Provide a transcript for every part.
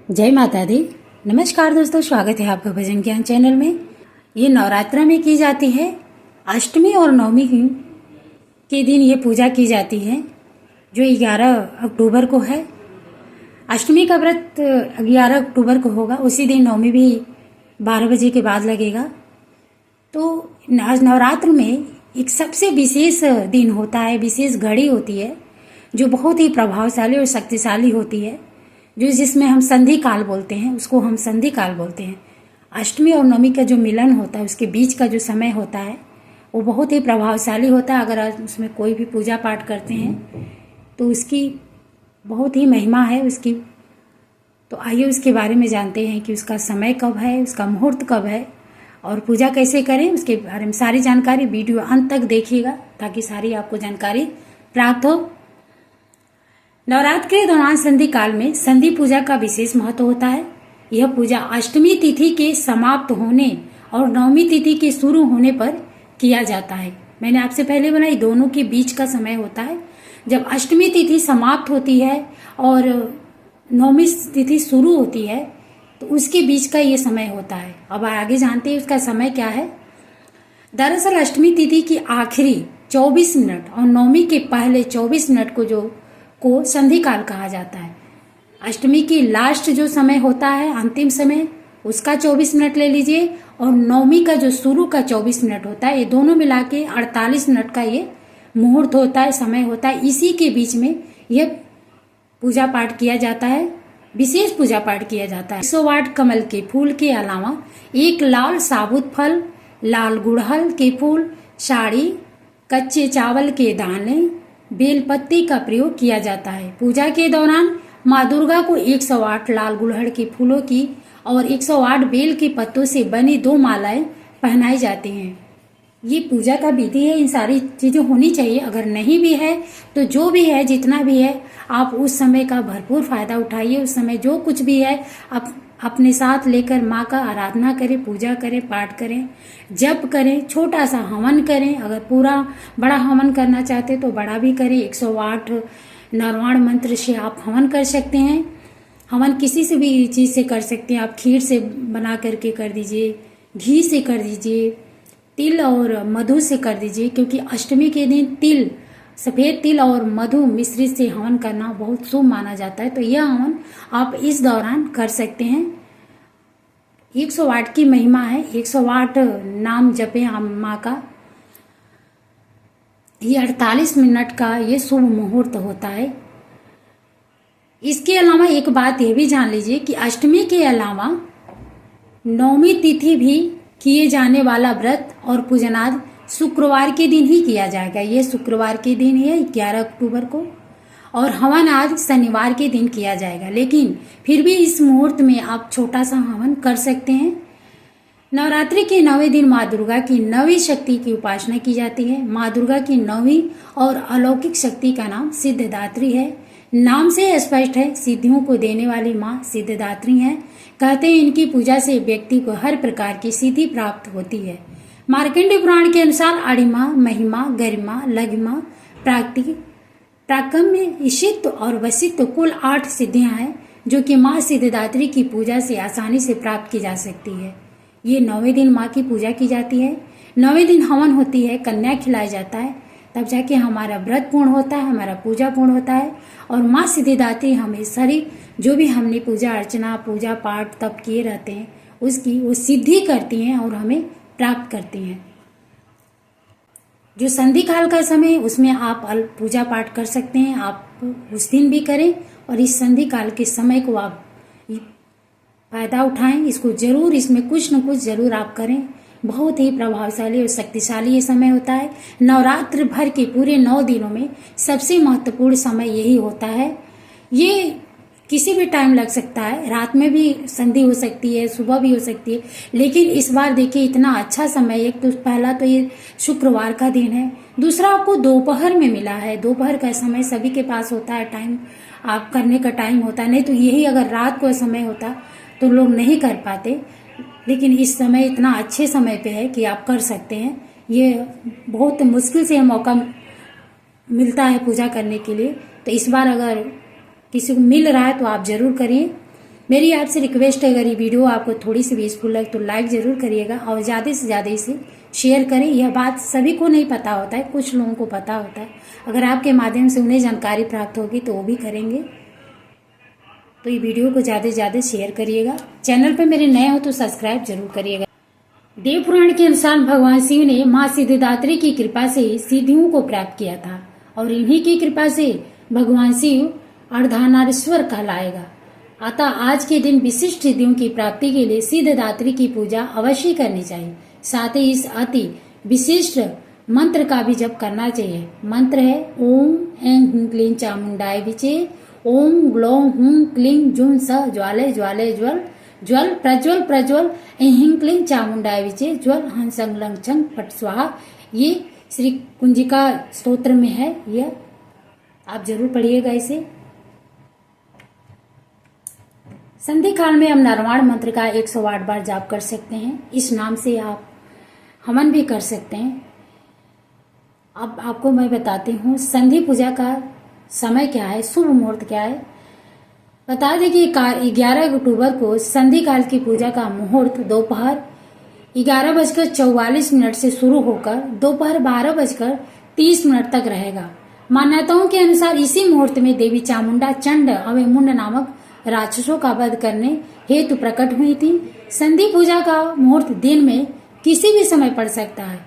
जय माता दी। नमस्कार दोस्तों, स्वागत है आपका भजन ज्ञान चैनल में। ये नवरात्र में की जाती है। अष्टमी और नवमी के दिन ये पूजा की जाती है जो 11 अक्टूबर को है। अष्टमी का व्रत 11 अक्टूबर को होगा, उसी दिन नवमी भी 12 बजे के बाद लगेगा। तो नवरात्र में एक सबसे विशेष दिन होता है, विशेष घड़ी होती है जो बहुत ही प्रभावशाली और शक्तिशाली होती है, जो जिसमें हम संधि काल बोलते हैं, उसको हम संधि काल बोलते हैं। अष्टमी और नवमी का जो मिलन होता है, उसके बीच का जो समय होता है वो बहुत ही प्रभावशाली होता है। अगर आप उसमें कोई भी पूजा पाठ करते हैं तो उसकी बहुत ही महिमा है उसकी। तो आइए उसके बारे में जानते हैं कि उसका समय कब है, उसका मुहूर्त कब है और पूजा कैसे करें। उसके बारे में सारी जानकारी वीडियो अंत तक देखिएगा ताकि सारी आपको जानकारी प्राप्त हो। नवरात्र के दौरान संधि काल में संधि पूजा का विशेष महत्व होता है। यह पूजा अष्टमी तिथि के समाप्त होने और नवमी तिथि के शुरू होने पर किया जाता है। मैंने आपसे पहले बनाई, दोनों के बीच का समय होता है। जब अष्टमी तिथि समाप्त होती है और नवमी तिथि शुरू होती है तो उसके बीच का ये समय होता है। अब आगे जानते हैं उसका समय क्या है। दरअसल अष्टमी तिथि की आखिरी 24 मिनट और नवमी के पहले 24 मिनट को संधि काल कहा जाता है। अष्टमी की लास्ट जो समय होता है, अंतिम समय, उसका 24 मिनट ले लीजिए और नवमी का जो शुरू का 24 मिनट होता है, ये दोनों मिला के 48 मिनट का ये मुहूर्त होता है, समय होता है। इसी के बीच में यह पूजा पाठ किया जाता है, विशेष पूजा पाठ किया जाता है। 108 कमल के फूल के अलावा एक लाल साबुत फल, लाल गुड़हल के फूल, साड़ी, कच्चे चावल के दाने, बेलपत्ती का प्रयोग किया जाता है। पूजा के दौरान माँ दुर्गा को 108 लाल गुड़हल के फूलों की और 108 बेल के पत्तों से बनी 2 मालाएं पहनाई जाती हैं। ये पूजा का विधि है, इन सारी चीजें होनी चाहिए। अगर नहीं भी है तो जो भी है, जितना भी है, आप उस समय का भरपूर फायदा उठाइए। उस समय जो कुछ भी है आप अपने साथ लेकर माँ का आराधना करें, पूजा करें, पाठ करें, जप करें, छोटा सा हवन करें। अगर पूरा बड़ा हवन करना चाहते तो बड़ा भी करें। 108 नरवाण मंत्र से आप हवन कर सकते हैं। हवन किसी से भी चीज़ से कर सकते हैं। आप खीर से बना करके कर दीजिए, घी से कर दीजिए, तिल और मधु से कर दीजिए, क्योंकि अष्टमी के दिन तिल, सफ़ेद तिल और मधु मिश्रित से हवन करना बहुत शुभ माना जाता है। तो यह हवन आप इस दौरान कर सकते हैं। 108 की महिमा है, 108 नाम जपे हम माँ का। ये 48 मिनट का ये शुभ मुहूर्त होता है। इसके अलावा एक बात ये भी जान लीजिए कि अष्टमी के अलावा नवमी तिथि भी किए जाने वाला व्रत और पूजनाद शुक्रवार के दिन ही किया जाएगा। ये शुक्रवार के दिन है 11 अक्टूबर को, और हवन आज शनिवार के दिन किया जाएगा। लेकिन फिर भी इस मुहूर्त में आप छोटा सा हवन कर सकते हैं। नवरात्रि के 9वें दिन माँ दुर्गा की 9वीं शक्ति की उपासना की जाती है। माँ दुर्गा की 9वीं और अलौकिक शक्ति का नाम सिद्धिदात्री है। नाम से स्पष्ट है, सिद्धियों को देने वाली माँ सिद्धिदात्री है। कहते हैं इनकी पूजा से व्यक्ति को हर प्रकार की सिद्धि प्राप्त होती है। मार्कंडेय पुराण के अनुसार अणिमा, महिमा, गरिमा, लघिमा, प्राकम्य, ईशित्व और वसित्व कुल 8 सिद्धियां हैं जो कि माँ सिद्धिदात्री की पूजा से आसानी से प्राप्त की जा सकती है। ये 9वें दिन माँ की पूजा की जाती है। 9वें दिन हवन होती है, कन्या खिलाया जाता है, तब जाके हमारा व्रत पूर्ण होता है, हमारा पूजा पूर्ण होता है। और माँ सिद्धिदात्री हमें सारी जो भी हमने पूजा अर्चना, पूजा पाठ तप किए रहते हैं उसकी वो सिद्धि करती हैं और हमें प्राप्त करती हैं। जो संधि काल का समय उसमें आप पूजा पाठ कर सकते हैं, आप उस दिन भी करें और इस संधि काल के समय को आप फायदा उठाएं। इसको जरूर, इसमें कुछ न कुछ जरूर आप करें। बहुत ही प्रभावशाली और शक्तिशाली ये समय होता है। नवरात्र भर के पूरे 9 दिनों में सबसे महत्वपूर्ण समय यही होता है। ये किसी भी टाइम लग सकता है, रात में भी संधि हो सकती है, सुबह भी हो सकती है, लेकिन इस बार देखिए इतना अच्छा समय। एक तो पहला तो ये शुक्रवार का दिन है, दूसरा आपको दोपहर में मिला है। दोपहर का समय सभी के पास होता है, टाइम आप करने का टाइम होता है। नहीं तो यही अगर रात को समय होता तो लोग नहीं कर पाते, लेकिन इस समय इतना अच्छे समय पे है कि आप कर सकते हैं। ये बहुत मुश्किल से मौका मिलता है पूजा करने के लिए, तो इस बार अगर किसी को मिल रहा है तो आप जरूर करिए। मेरी आपसे रिक्वेस्ट है, अगर ये वीडियो आपको थोड़ी सी भी यूजफुल लगे तो लाइक जरूर करिएगा और ज़्यादा से ज़्यादा इसे शेयर करें। यह बात सभी को नहीं पता होता है, कुछ लोगों को पता होता है। अगर आपके माध्यम से उन्हें जानकारी प्राप्त होगी तो वो भी करेंगे। तो ये वीडियो को ज़्यादा से ज़्यादा शेयर करिएगा। चैनल पर मेरे नए हो तो सब्सक्राइब जरूर करिएगा। देव पुराण के अनुसार भगवान शिव ने माँ सिद्धिदात्री की कृपा से सिद्धियों को प्राप्त किया था और इन्हीं की कृपा से भगवान शिव अर्धनारीश्वर कहलाएगा। अतः आज के दिन विशिष्ट सिद्धियों की प्राप्ति के लिए सिद्धिदात्री की पूजा अवश्य करनी चाहिए। साथ ही इस अति विशिष्ट मंत्र का भी जप करना चाहिए। मंत्र है ओम ऐं ह्रीं क्लीं चामुंडाय विचे, ओम ग्लौं हूं क्लीं जुं स ज्वाले ज्वाले ज्वल, ज्वल प्रज्वल प्रज्वल ऐं ह्रीं क्लीं चामुंडाय विचे, ज्वल हंसं लं छं फट स्वाहा। ये श्री कुंजिका स्तोत्र में है, यह आप जरूर पढ़िएगा इसे। संधि काल में हम नरवाण मंत्र का 108 बार जाप कर सकते हैं। इस नाम से आप हवन भी कर सकते हैं। अब आपको मैं बताती हूँ संधि पूजा का समय क्या है, शुभ मुहूर्त क्या है। बता दें कि 11 अक्टूबर को संधि काल की पूजा का मुहूर्त दोपहर 11:44 से शुरू होकर दोपहर 12:30 तक रहेगा। मान्यताओं के अनुसार इसी मुहूर्त में देवी चामुंडा चंड अवमुंड नामक राक्षसों का वध करने हेतु प्रकट हुई थी। संधि पूजा का मुहूर्त दिन में किसी भी समय पड़ सकता है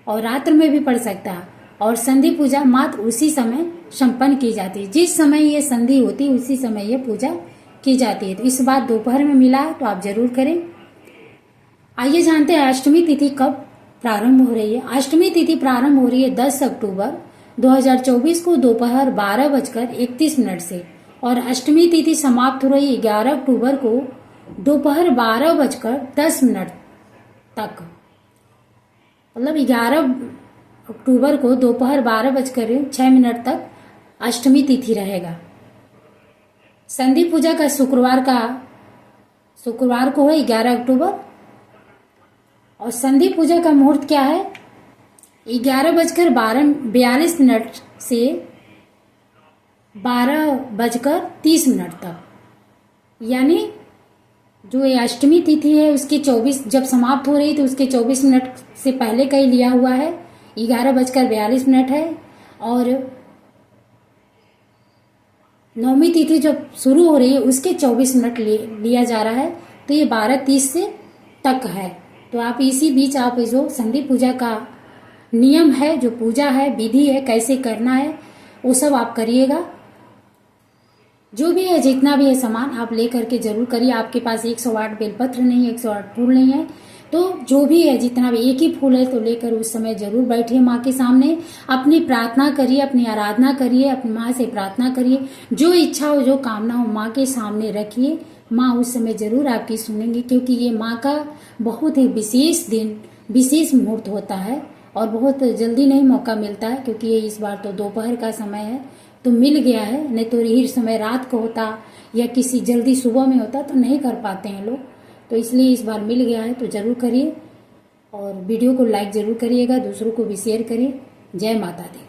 और रात्र में भी पड़ सकता है और संधि पूजा मात्र उसी समय संपन्न की जाती है। जिस समय ये संधि होती है उसी समय ये पूजा की जाती है। तो इस बार दोपहर में मिला है तो आप जरूर करें। आइए जानते हैं अष्टमी तिथि कब प्रारंभ हो रही है। अष्टमी तिथि प्रारंभ हो रही है 10 अक्टूबर 2024 को दोपहर 12:31 से और अष्टमी तिथि समाप्त हो रही है 11 अक्टूबर को दोपहर 12:10 तक। मतलब 11 अक्टूबर को दोपहर 12:06 तक अष्टमी तिथि रहेगा। संधि पूजा का शुक्रवार को है 11 अक्टूबर और संधि पूजा का मुहूर्त क्या है 11:42 से 12:30 तक। यानी जो ये अष्टमी तिथि है उसके 24 जब समाप्त हो रही तो उसके 24 मिनट से पहले का ही लिया हुआ है, 11:42 है। और नवमी तिथि जब शुरू हो रही है उसके 24 मिनट लिया जा रहा है, तो ये 12:30 से तक है। तो आप इसी बीच आप जो संधि पूजा का नियम है, जो पूजा है, विधि है, कैसे करना है, वो सब आप करिएगा। जो भी है, जितना भी है सामान आप लेकर के जरूर करिए। आपके पास 108 बेलपत्र नहीं है, 108 फूल नहीं है, तो जो भी है, जितना भी एक ही फूल है तो लेकर उस समय जरूर बैठिए माँ के सामने, अपनी प्रार्थना करिए, अपनी आराधना करिए, अपनी माँ से प्रार्थना करिए। जो इच्छा हो, जो कामना हो, माँ के सामने रखिए। माँ उस समय जरूर आपकी सुनेंगी, क्योंकि ये माँ का बहुत ही विशेष दिन, विशेष मुहूर्त होता है और बहुत जल्दी नहीं मौका मिलता है, क्योंकि ये इस बार तो दोपहर का समय है तो मिल गया है। नहीं तो यही समय रात को होता या किसी जल्दी सुबह में होता तो नहीं कर पाते हैं लोग, तो इसलिए इस बार मिल गया है। तो जरूर करिए और वीडियो को लाइक जरूर करिएगा, दूसरों को भी शेयर करिए। जय माता दी।